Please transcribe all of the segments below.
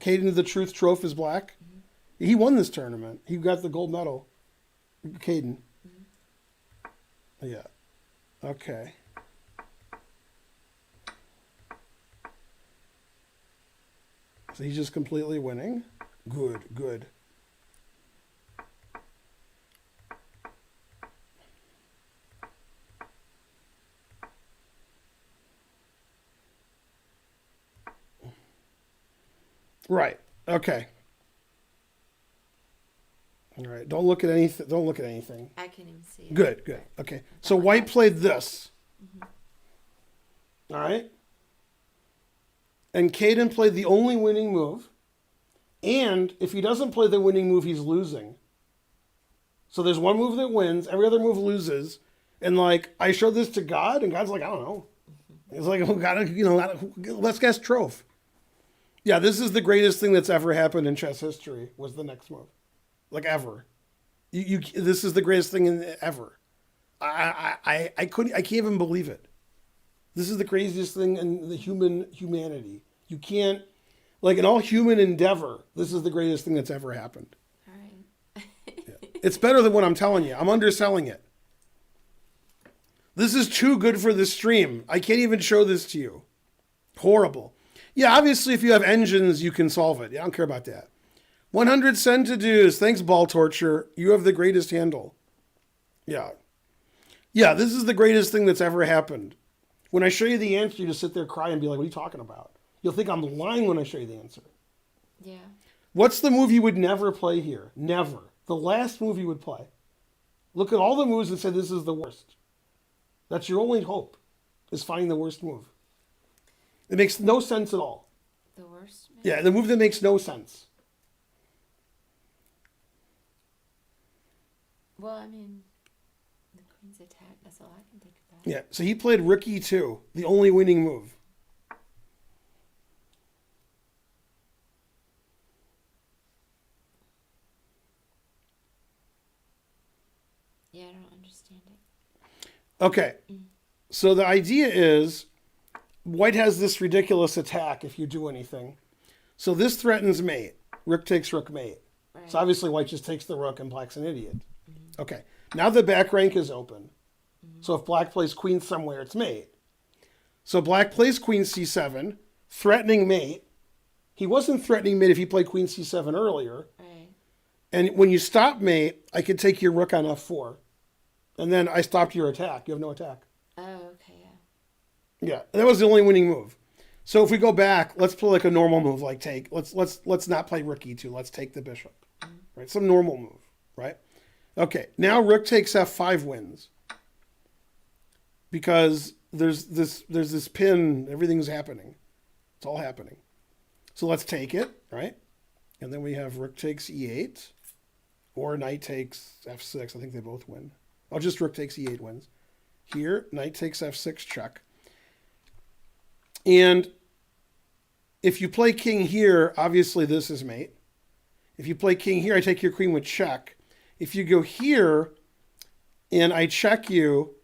Caden the Truth Troff is black. Mm-hmm. He won this tournament. He got the gold medal. Caden. Mm-hmm. Yeah. Okay. So he's just completely winning. Good, good. Right. Okay. All right. Don't look at anything. Don't look at anything. I can even see it. Good. Good. Okay. So white played this. Mm-hmm. All right. And Caden played the only winning move. And if he doesn't play the winning move, he's losing. So there's one move that wins. Every other move loses. And like, I showed this to God, and God's like, I don't know. He's like, oh, God, let's guess Troff. Yeah, this is the greatest thing that's ever happened in chess history, was the next move. Like, ever. This is the greatest thing ever. I can't even believe it. This is the craziest thing in the humanity. You can't, like, in all human endeavor, this is the greatest thing that's ever happened. All right. Yeah. It's better than what I'm telling you. I'm underselling it. This is too good for the stream. I can't even show this to you. Horrible. Yeah, obviously, if you have engines, you can solve it. Yeah, I don't care about that. 100 centidues. Thanks, Ball Torture. You have the greatest handle. Yeah. Yeah, this is the greatest thing that's ever happened. When I show you the answer, you just sit there, cry, and be like, what are you talking about? You'll think I'm lying when I show you the answer. Yeah. What's the move you would never play here? Never. The last move you would play. Look at all the moves and say this is the worst. That's your only hope, is finding the worst move. It makes no sense at all. The worst? Maybe? Yeah, the move that makes no sense. Well, I mean, the queen's attack, that's all I can think about. Yeah, so he played rook e2, the only winning move. Yeah, I don't understand it. Okay, so the idea is white has this ridiculous attack if you do anything. So this threatens mate. Rook takes rook mate. Right. So obviously white just takes the rook and black's an idiot. Mm-hmm. Okay, now the back rank is open. Mm-hmm. So if black plays queen somewhere, it's mate. So black plays queen c7, threatening mate. He wasn't threatening mate if he played queen c7 earlier. Right. And when you stop mate, I could take your rook on f4. And then I stopped your attack. You have no attack. Oh, okay, yeah. Yeah, that was the only winning move. So if we go back, let's play like a normal move, like take. Let's not play rook e2. Let's take the bishop, right? Some normal move, right? Okay, now rook takes f5 wins because there's this pin. Everything's happening. It's all happening. So let's take it, right? And then we have rook takes e8, or knight takes f6. I think they both win. Oh, just rook takes e8 wins. Here, knight takes f6 check. And if you play king here, obviously this is mate. If you play king here, I take your queen with check. If you go here and I check you,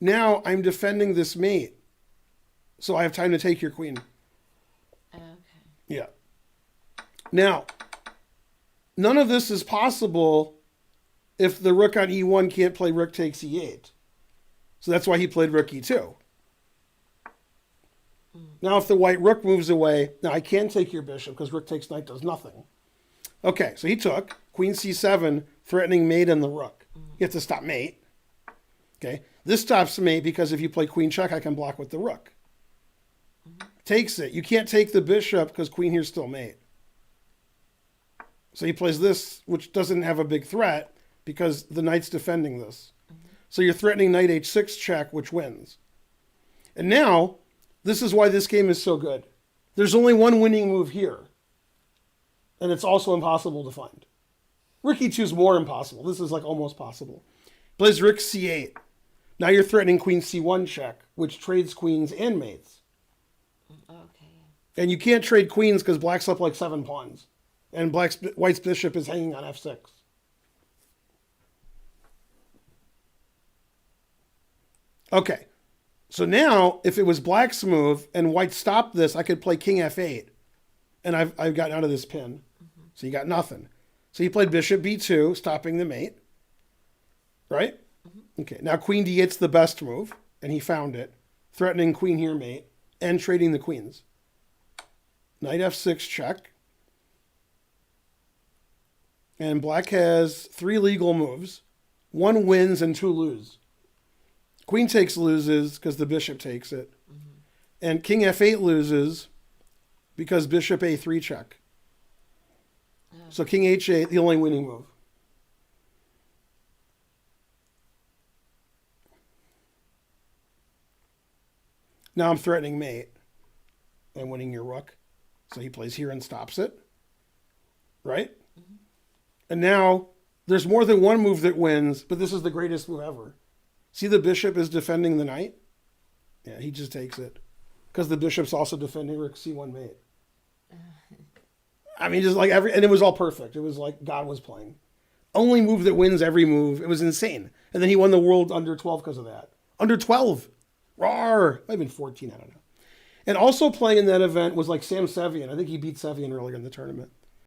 now I'm defending this mate. So I have time to take your queen. Okay. Yeah. Now, none of this is possible if the rook on e1 can't play rook takes e8. So that's why he played rook e2. Now if the white rook moves away, now I can take your bishop because rook takes knight does nothing. Okay, so he took queen c7, threatening mate and the rook. You have to stop mate. Okay, this stops mate because if you play queen check, I can block with the rook. Takes it. You can't take the bishop because queen here's still mate. So he plays this, which doesn't have a big threat because the knight's defending this. So you're threatening knight h6 check, which wins. And now, this is why this game is so good. There's only one winning move here. And it's also impossible to find. Rook e2 is more impossible. This is like almost possible. Plays rook c8. Now you're threatening queen c1 check, which trades queens and mates. Okay. And you can't trade queens because black's up like 7 pawns. And white's bishop is hanging on f6. Okay. So now, if it was black's move and white stopped this, I could play king f8. and I've gotten out of this pin. So you got nothing. So he played bishop b2, stopping the mate. Right? Okay, now queen d8's the best move, and he found it, threatening queen here mate, and trading the queens. Knight f6 check. And black has 3 legal moves. 1 wins and 2 lose. Queen takes loses because the bishop takes it. And king f8 loses because bishop a3 check. So king h8, the only winning move. Now I'm threatening mate and winning your rook. So he plays here and stops it. Right? And now there's more than one move that wins, but this is the greatest move ever. See, the bishop is defending the knight? Yeah, he just takes it. Because the bishop's also defending rook c1 mate. I mean, just like and it was all perfect. It was like God was playing. Only move that wins every move. It was insane. And then he won the world under 12 because of that. Under 12. Rawr. Might have been 14, I don't know. And also playing in that event was like Sam Sevian. I think he beat Sevian earlier in the tournament.